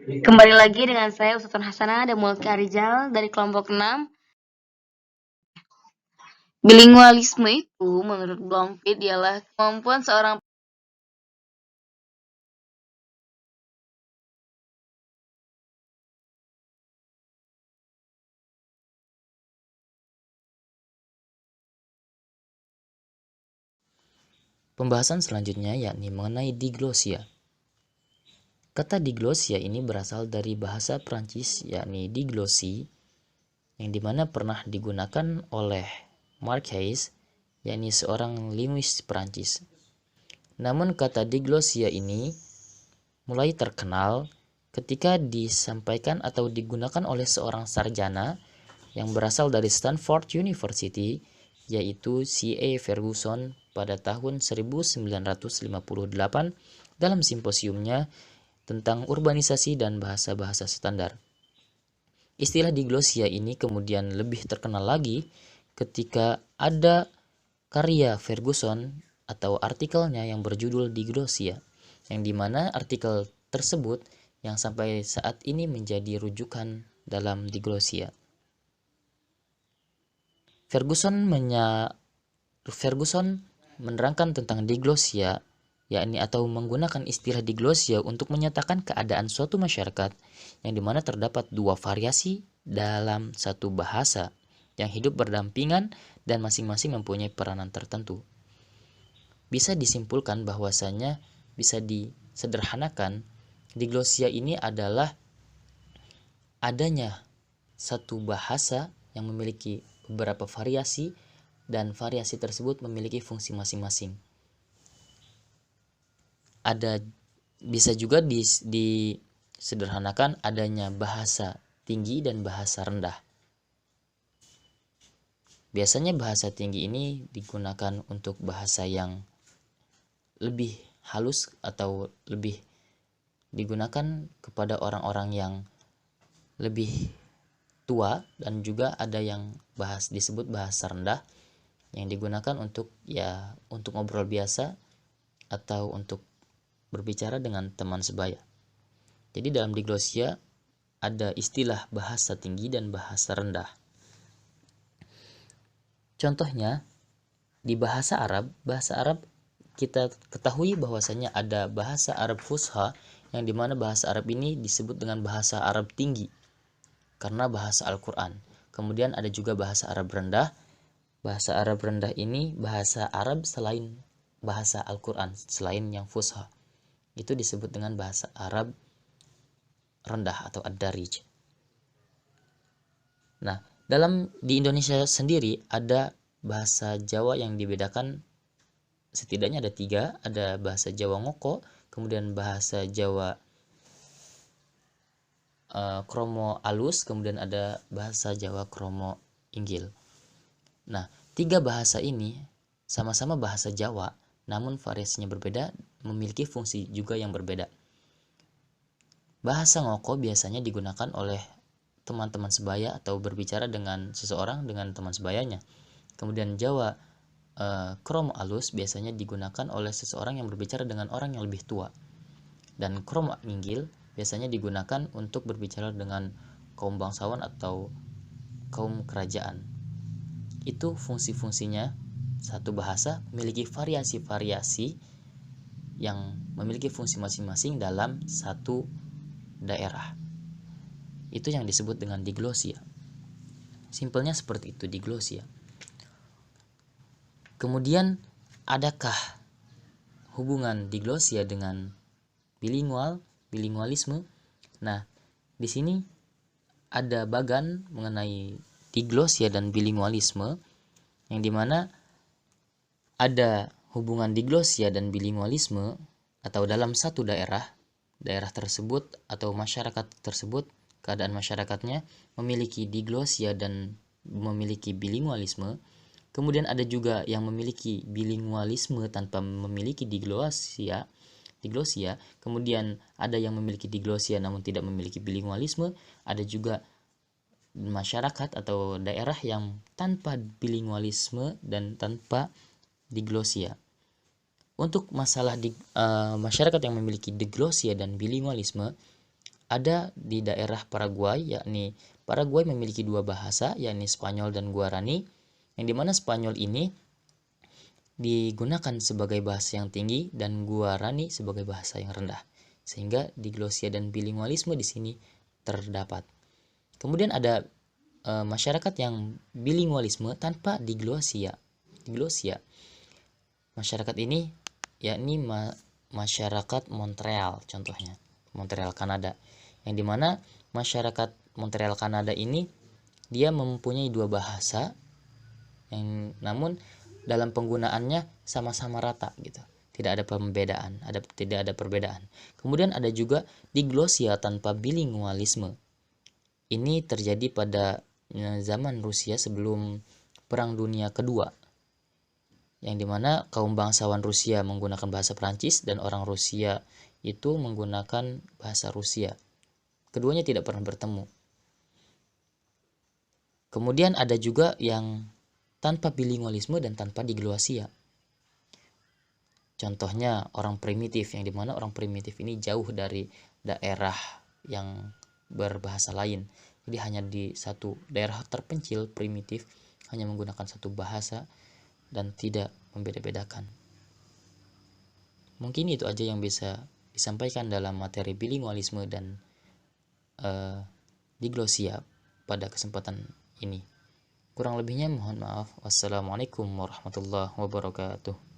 Kembali lagi dengan saya Ustazah Hasanah dan Mulki Arijal dari kelompok 6. Bilingualisme itu menurut Blomfield ialah kemampuan seorang Pembahasan selanjutnya yakni mengenai diglosia. Kata diglosia ini berasal dari bahasa Prancis yakni diglosie, yang dimana pernah digunakan oleh Marquez, yakni seorang linguis Prancis. Namun kata diglosia ini mulai terkenal ketika disampaikan atau digunakan oleh seorang sarjana yang berasal dari Stanford University, yaitu C.A. Ferguson pada tahun 1958 dalam simposiumnya tentang urbanisasi dan bahasa-bahasa standar. Istilah diglosia ini kemudian lebih terkenal lagi ketika ada karya Ferguson atau artikelnya yang berjudul Diglosia, yang dimana artikel tersebut yang sampai saat ini menjadi rujukan dalam diglosia. Ferguson menerangkan tentang diglosia, yakni atau menggunakan istilah diglosia untuk menyatakan keadaan suatu masyarakat yang dimana terdapat dua variasi dalam satu bahasa yang hidup berdampingan dan masing-masing mempunyai peranan tertentu. Bisa disimpulkan bahwasanya bisa disederhanakan, diglosia ini adalah adanya satu bahasa yang memiliki beberapa variasi dan variasi tersebut memiliki fungsi masing-masing. Bisa juga disederhanakan adanya bahasa tinggi dan bahasa rendah. Biasanya bahasa tinggi ini digunakan untuk bahasa yang lebih halus atau lebih digunakan kepada orang-orang yang lebih tua, dan juga ada yang disebut bahasa rendah yang digunakan untuk ngobrol biasa atau untuk berbicara dengan teman sebaya. Jadi dalam diglosia ada istilah bahasa tinggi dan bahasa rendah. Contohnya di bahasa Arab kita ketahui bahwasanya ada bahasa Arab Fusha, yang dimana bahasa Arab ini disebut dengan bahasa Arab tinggi karena bahasa Al-Quran. Kemudian ada juga bahasa Arab rendah. Bahasa Arab rendah ini bahasa Arab selain bahasa Al-Quran, selain yang Fusha. Itu disebut dengan bahasa Arab rendah atau ad-darij. Nah, di Indonesia sendiri ada bahasa Jawa yang dibedakan, setidaknya ada 3, ada bahasa Jawa Ngoko, kemudian bahasa Jawa Kromo Alus, kemudian ada bahasa Jawa Kromo Inggil. Nah, 3 bahasa ini sama-sama bahasa Jawa, namun variasinya berbeda, memiliki fungsi juga yang berbeda. Bahasa Ngoko biasanya digunakan oleh teman-teman sebaya atau berbicara dengan seseorang dengan teman sebayanya. Kemudian Jawa Kromo Alus biasanya digunakan oleh seseorang yang berbicara dengan orang yang lebih tua. Dan Kromo Inggil biasanya digunakan untuk berbicara dengan kaum bangsawan atau kaum kerajaan. Itu fungsi-fungsinya. Satu bahasa memiliki variasi-variasi yang memiliki fungsi masing-masing dalam satu daerah. Itu yang disebut dengan diglosia. Simpelnya seperti itu, diglosia. Kemudian adakah hubungan diglosia dengan bilingualisme? Nah, di sini ada bagan mengenai diglosia dan bilingualisme, yang dimana ada hubungan diglosia dan bilingualisme atau dalam satu daerah tersebut atau masyarakat tersebut, keadaan masyarakatnya memiliki diglosia dan memiliki bilingualisme. Kemudian ada juga yang memiliki bilingualisme tanpa memiliki diglosia. Kemudian ada yang memiliki diglosia namun tidak memiliki bilingualisme. Ada juga masyarakat atau daerah yang tanpa bilingualisme dan tanpa diglosia. Untuk masalah masyarakat yang memiliki diglosia dan bilingualisme, ada di daerah Paraguay, yakni Paraguay memiliki dua bahasa, yakni Spanyol dan Guarani, yang dimana Spanyol ini digunakan sebagai bahasa yang tinggi dan Guarani sebagai bahasa yang rendah, sehingga diglosia dan bilingualisme di sini terdapat. Kemudian ada masyarakat yang bilingualisme tanpa diglosia. Masyarakat ini yakni masyarakat Montreal, contohnya Montreal, Kanada, yang dimana masyarakat Montreal, Kanada ini dia mempunyai dua bahasa yang namun dalam penggunaannya sama-sama rata gitu, tidak ada perbedaan. Kemudian ada juga diglosia tanpa bilingualisme. Ini terjadi pada zaman Rusia sebelum Perang Dunia Kedua, yang dimana kaum bangsawan Rusia menggunakan bahasa Prancis dan orang Rusia itu menggunakan bahasa Rusia. Keduanya tidak pernah bertemu. Kemudian ada juga yang tanpa bilingualisme dan tanpa diglosia. Contohnya orang primitif, yang dimana orang primitif ini jauh dari daerah yang berbahasa lain. Jadi hanya di satu daerah terpencil primitif hanya menggunakan satu bahasa dan tidak membeda-bedakan. Mungkin itu aja yang bisa disampaikan dalam materi bilingualisme dan diglosia pada kesempatan ini. Kurang lebihnya mohon maaf. Wassalamualaikum warahmatullahi wabarakatuh.